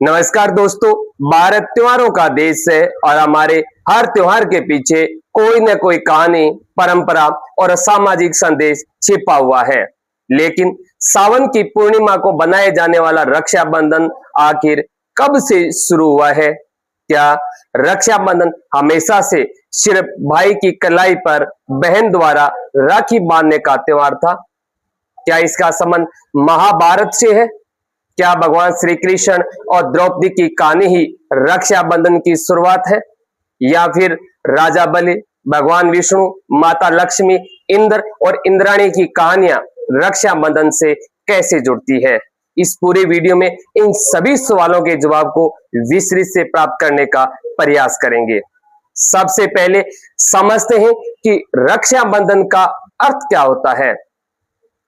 नमस्कार दोस्तों। भारत त्योहारों का देश है और हमारे हर त्योहार के पीछे कोई न कोई कहानी, परंपरा और सामाजिक संदेश छिपा हुआ है। लेकिन सावन की पूर्णिमा को बनाए जाने वाला रक्षाबंधन आखिर कब से शुरू हुआ है? क्या रक्षाबंधन हमेशा से सिर्फ भाई की कलाई पर बहन द्वारा राखी बांधने का त्योहार था? क्या इसका संबंध महाभारत से है? क्या भगवान श्री कृष्ण और द्रौपदी की कहानी ही रक्षाबंधन की शुरुआत है, या फिर राजा बलि, भगवान विष्णु, माता लक्ष्मी, इंद्र और इंद्राणी की कहानियां रक्षाबंधन से कैसे जुड़ती है? इस पूरे वीडियो में इन सभी सवालों के जवाब को विस्तृत से प्राप्त करने का प्रयास करेंगे। सबसे पहले समझते हैं कि रक्षाबंधन का अर्थ क्या होता है।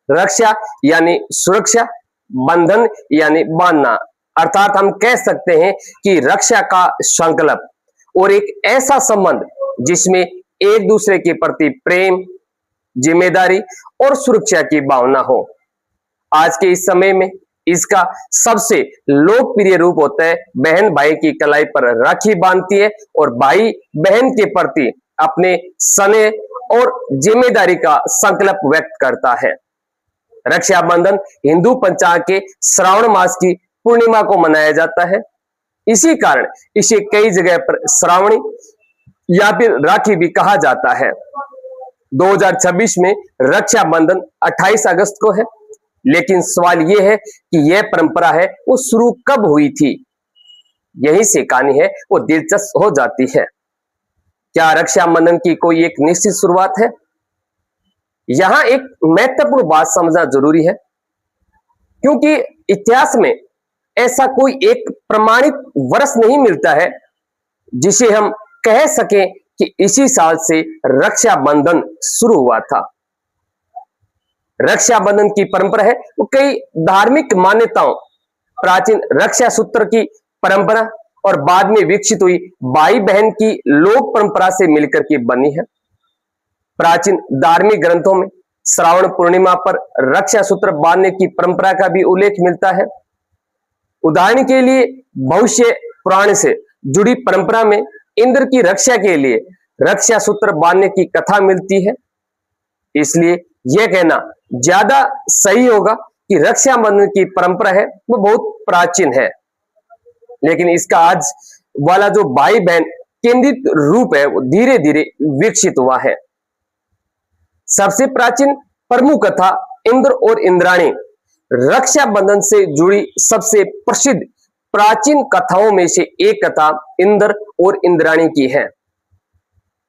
रक्षा यानी सुरक्षा, बंधन यानी बांधना, अर्थात हम कह सकते हैं कि रक्षा का संकल्प और एक ऐसा संबंध जिसमें एक दूसरे के प्रति प्रेम, जिम्मेदारी और सुरक्षा की भावना हो। आज के इस समय में इसका सबसे लोकप्रिय रूप होता है बहन भाई की कलाई पर राखी बांधती है और भाई बहन के प्रति अपने स्नेह और जिम्मेदारी का संकल्प व्यक्त करता है। रक्षाबंधन हिंदू पंचांग के श्रावण मास की पूर्णिमा को मनाया जाता है। इसी कारण इसे कई जगह पर श्रावणी या फिर राखी भी कहा जाता है। 2026 में रक्षाबंधन 28 अगस्त को है, लेकिन सवाल यह है कि यह परंपरा है वो शुरू कब हुई थी। यही से कहानी है वो दिलचस्प हो जाती है। क्या रक्षाबंधन की कोई एक निश्चित शुरुआत है? यहां एक महत्वपूर्ण बात समझना जरूरी है, क्योंकि इतिहास में ऐसा कोई एक प्रमाणित वर्ष नहीं मिलता है जिसे हम कह सकें कि इसी साल से रक्षाबंधन शुरू हुआ था। रक्षाबंधन की परंपरा है वो कई धार्मिक मान्यताओं, प्राचीन रक्षा सूत्र की परंपरा और बाद में विकसित हुई भाई बहन की लोक परंपरा से मिलकर के बनी है। प्राचीन धार्मिक ग्रंथों में श्रावण पूर्णिमा पर रक्षा सूत्र बांधने की परंपरा का भी उल्लेख मिलता है। उदाहरण के लिए भविष्य पुराण से जुड़ी परंपरा में इंद्र की रक्षा के लिए रक्षा सूत्र बांधने की कथा मिलती है। इसलिए यह कहना ज्यादा सही होगा कि रक्षाबंधन की परंपरा है वो बहुत प्राचीन है, लेकिन इसका आज वाला जो भाई बहन केंद्रित रूप है वो धीरे धीरे विकसित हुआ है। सबसे प्राचीन प्रमुख कथा इंद्र और इंद्राणी रक्षाबंधन से जुड़ी सबसे प्रसिद्ध प्राचीन कथाओं में से एक कथा इंद्र और इंद्राणी की है।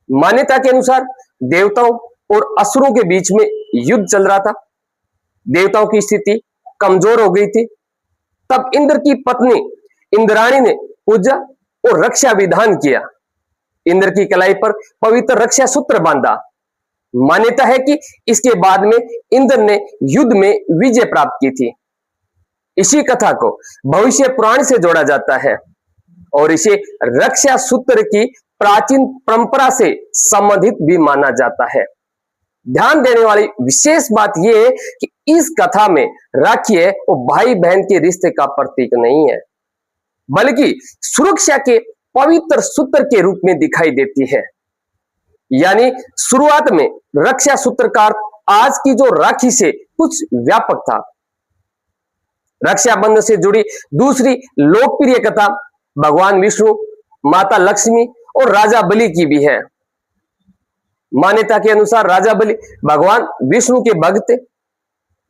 मान्यता के अनुसार देवताओं और असुरों के बीच में युद्ध चल रहा था। देवताओं की स्थिति कमजोर हो गई थी। तब इंद्र की पत्नी इंद्राणी ने पूजा और रक्षा विधान किया। इंद्र की कलाई पर पवित्र रक्षा सूत्र बांधा। मान्यता है कि इसके बाद में इंद्र ने युद्ध में विजय प्राप्त की थी। इसी कथा को भविष्य पुराण से जोड़ा जाता है और इसे रक्षा सूत्र की प्राचीन परंपरा से संबंधित भी माना जाता है। ध्यान देने वाली विशेष बात यह है कि इस कथा में राखी है वो भाई बहन के रिश्ते का प्रतीक नहीं है, बल्कि सुरक्षा के पवित्र सूत्र के रूप में दिखाई देती है। यानी शुरुआत में रक्षा सूत्र का अर्थ आज की जो राखी से कुछ व्यापक था। रक्षाबंधन से जुड़ी दूसरी लोकप्रिय कथा भगवान विष्णु, माता लक्ष्मी और राजा बलि की भी है। मान्यता के अनुसार राजा बलि भगवान विष्णु के भक्त थे।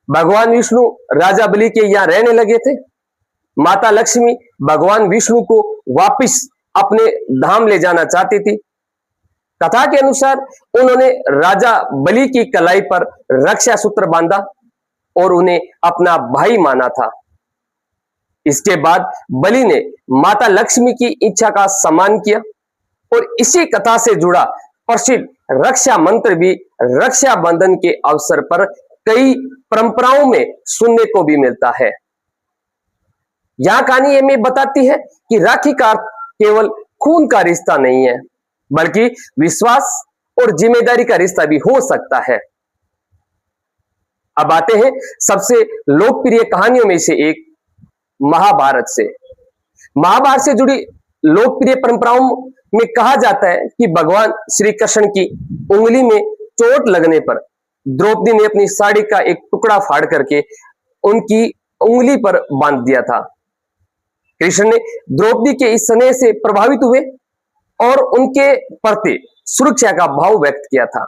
भगवान विष्णु राजा बलि के यहां रहने लगे थे। माता लक्ष्मी भगवान विष्णु को वापस अपने धाम ले जाना चाहती थी। कथा के अनुसार उन्होंने राजा बलि की कलाई पर रक्षा सूत्र बांधा और उन्हें अपना भाई माना था। इसके बाद बलि ने माता लक्ष्मी की इच्छा का सम्मान किया और इसी कथा से जुड़ा प्रसिद्ध रक्षा मंत्र भी रक्षाबंधन के अवसर पर कई परंपराओं में सुनने को भी मिलता है। यह कहानी हमें बताती है कि राखी का अर्थ केवल खून का रिश्ता नहीं है, बल्कि विश्वास और जिम्मेदारी का रिश्ता भी हो सकता है। अब आते हैं सबसे लोकप्रिय कहानियों में से एक महाभारत से। महाभारत से जुड़ी लोकप्रिय परंपराओं में कहा जाता है कि भगवान श्री कृष्ण की उंगली में चोट लगने पर द्रौपदी ने अपनी साड़ी का एक टुकड़ा फाड़ करके उनकी उंगली पर बांध दिया था। कृष्ण ने द्रौपदी के इस स्नेह से प्रभावित हुए और उनके प्रति सुरक्षा का भाव व्यक्त किया था।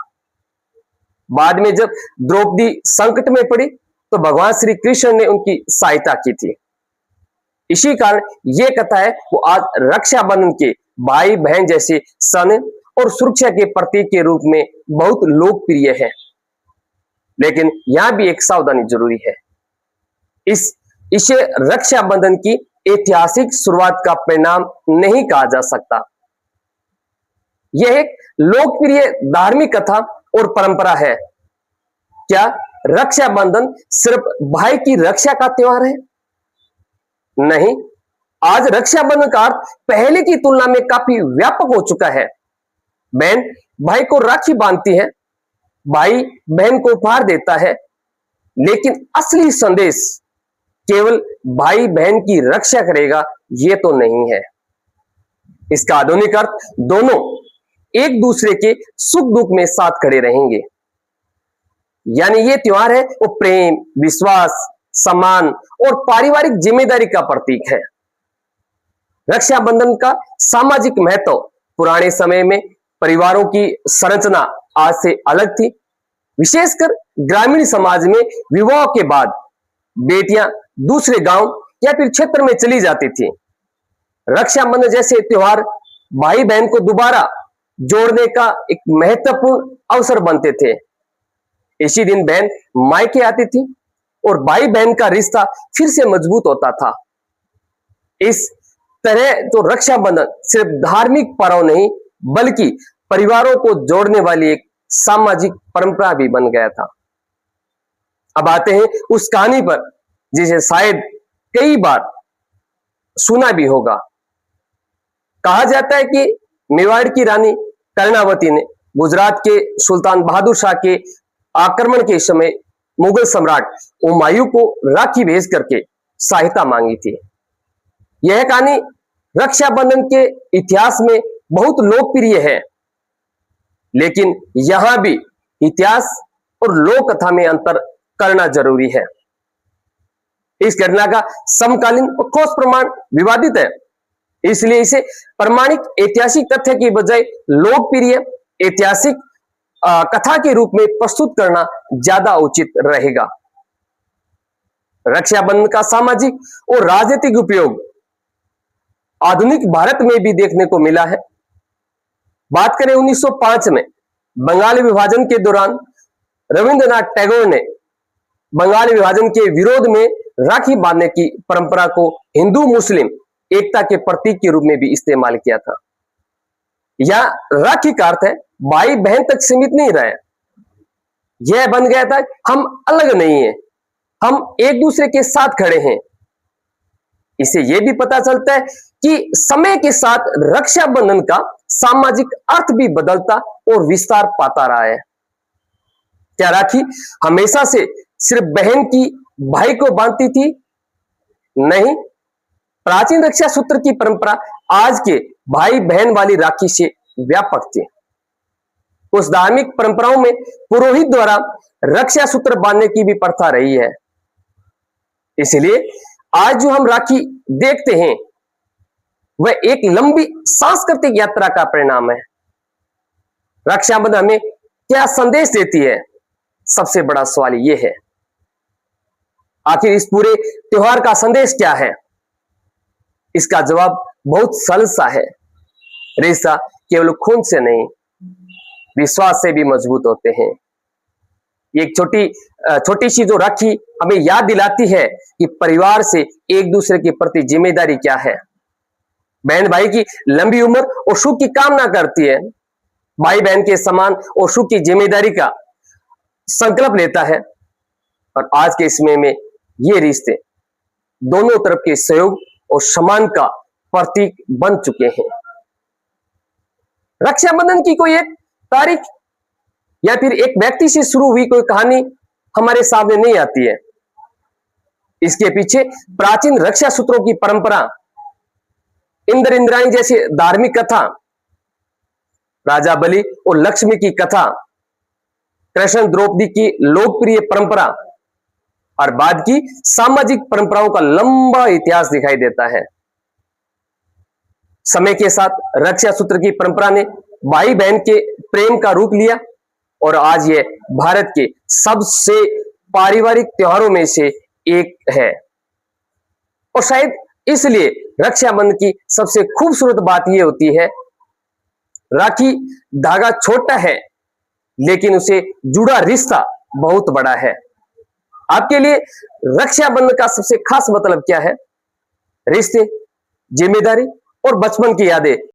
बाद में जब द्रौपदी संकट में पड़ी तो भगवान श्री कृष्ण ने उनकी सहायता की थी। इसी कारण यह कथा है वो आज रक्षाबंधन के भाई बहन जैसे स्नेह और सुरक्षा के प्रतीक के रूप में बहुत लोकप्रिय है। लेकिन यहां भी एक सावधानी जरूरी है। इसे रक्षाबंधन की ऐतिहासिक शुरुआत का परिणाम नहीं कहा जा सकता। यह एक लोकप्रिय धार्मिक कथा और परंपरा है। क्या रक्षाबंधन सिर्फ भाई की रक्षा का त्योहार है? नहीं, आज रक्षाबंधन का अर्थ पहले की तुलना में काफी व्यापक हो चुका है। बहन भाई को राखी बांधती है, भाई बहन को उपहार देता है, लेकिन असली संदेश केवल भाई बहन की रक्षा करेगा यह तो नहीं है। इसका आधुनिक अर्थ दोनों एक दूसरे के सुख दुख में साथ खड़े रहेंगे। यानी यह त्योहार है वो प्रेम, विश्वास, सम्मान और पारिवारिक जिम्मेदारी का प्रतीक है। रक्षाबंधन का सामाजिक महत्व पुराने समय में परिवारों की संरचना आज से अलग थी। विशेषकर ग्रामीण समाज में विवाह के बाद बेटियां दूसरे गांव या फिर क्षेत्र में चली जाती थी। रक्षाबंधन जैसे त्योहार भाई बहन को दोबारा जोड़ने का एक महत्वपूर्ण अवसर बनते थे। इसी दिन बहन मायके आती थी और भाई बहन का रिश्ता फिर से मजबूत होता था। इस तरह तो रक्षाबंधन सिर्फ धार्मिक पर्व नहीं बल्कि परिवारों को जोड़ने वाली एक सामाजिक परंपरा भी बन गया था। अब आते हैं उस कहानी पर जिसे शायद कई बार सुना भी होगा। कहा जाता है कि मेवाड़ की रानी कर्णावती ने गुजरात के सुल्तान बहादुर शाह के आक्रमण के समय मुगल सम्राट हुमायूं को राखी भेज करके सहायता मांगी थी। यह कहानी रक्षाबंधन के इतिहास में बहुत लोकप्रिय है, लेकिन यहां भी इतिहास और लोक कथा में अंतर करना जरूरी है। इस घटना का समकालीन और ठोस प्रमाण विवादित है, इसलिए इसे प्रमाणिक ऐतिहासिक तथ्य की बजाय लोकप्रिय ऐतिहासिक कथा के रूप में प्रस्तुत करना ज्यादा उचित रहेगा। रक्षाबंधन का सामाजिक और राजनीतिक उपयोग आधुनिक भारत में भी देखने को मिला है। बात करें 1905 में बंगाल विभाजन के दौरान रविंद्रनाथ टैगोर ने बंगाल विभाजन के विरोध में राखी बांधने की परंपरा को हिंदू मुस्लिम एकता के प्रतीक के रूप में भी इस्तेमाल किया था। यह राखी का अर्थ है भाई बहन तक सीमित नहीं रहे। यह बन गया था हम अलग नहीं है, हम एक दूसरे के साथ खड़े हैं। इससे यह भी पता चलता है कि समय के साथ रक्षाबंधन का सामाजिक अर्थ भी बदलता और विस्तार पाता रहा है। क्या राखी हमेशा से सिर्फ बहन की भाई को बांधती थी? नहीं, प्राचीन रक्षा सूत्र की परंपरा आज के भाई बहन वाली राखी से व्यापक थी। उस धार्मिक परंपराओं में पुरोहित द्वारा रक्षा सूत्र बांधने की भी प्रथा रही है। इसलिए आज जो हम राखी देखते हैं वह एक लंबी सांस्कृतिक यात्रा का परिणाम है। रक्षाबंधन हमें क्या संदेश देती है? सबसे बड़ा सवाल यह है, आखिर इस पूरे त्योहार का संदेश क्या है? इसका जवाब बहुत सरल सा है। रिश्ता केवल खून से नहीं, विश्वास से भी मजबूत होते हैं। एक छोटी सी जो राखी हमें याद दिलाती है कि परिवार से एक दूसरे के प्रति जिम्मेदारी क्या है। बहन भाई की लंबी उम्र और सुख की कामना करती है, भाई बहन के समान और सुख की जिम्मेदारी का संकल्प लेता है। और आज के समय में ये रिश्ते दोनों तरफ के सहयोग और सम्मान का प्रतीक बन चुके हैं। रक्षाबंधन की कोई एक तारीख या फिर एक व्यक्ति से शुरू हुई कोई कहानी हमारे सामने नहीं आती है। इसके पीछे प्राचीन रक्षा सूत्रों की परंपरा, इंद्र इंद्राणी जैसी धार्मिक कथा, राजा बलि और लक्ष्मी की कथा, कृष्ण द्रौपदी की लोकप्रिय परंपरा और बाद की सामाजिक परंपराओं का लंबा इतिहास दिखाई देता है। समय के साथ रक्षा सूत्र की परंपरा ने भाई बहन के प्रेम का रूप लिया और आज यह भारत के सबसे पारिवारिक त्योहारों में से एक है। और शायद इसलिए रक्षाबंधन की सबसे खूबसूरत बात यह होती है, राखी धागा छोटा है लेकिन उसे जुड़ा रिश्ता बहुत बड़ा है। आपके लिए रक्षाबंधन का सबसे खास मतलब क्या है? रिश्ते, जिम्मेदारी और बचपन की यादें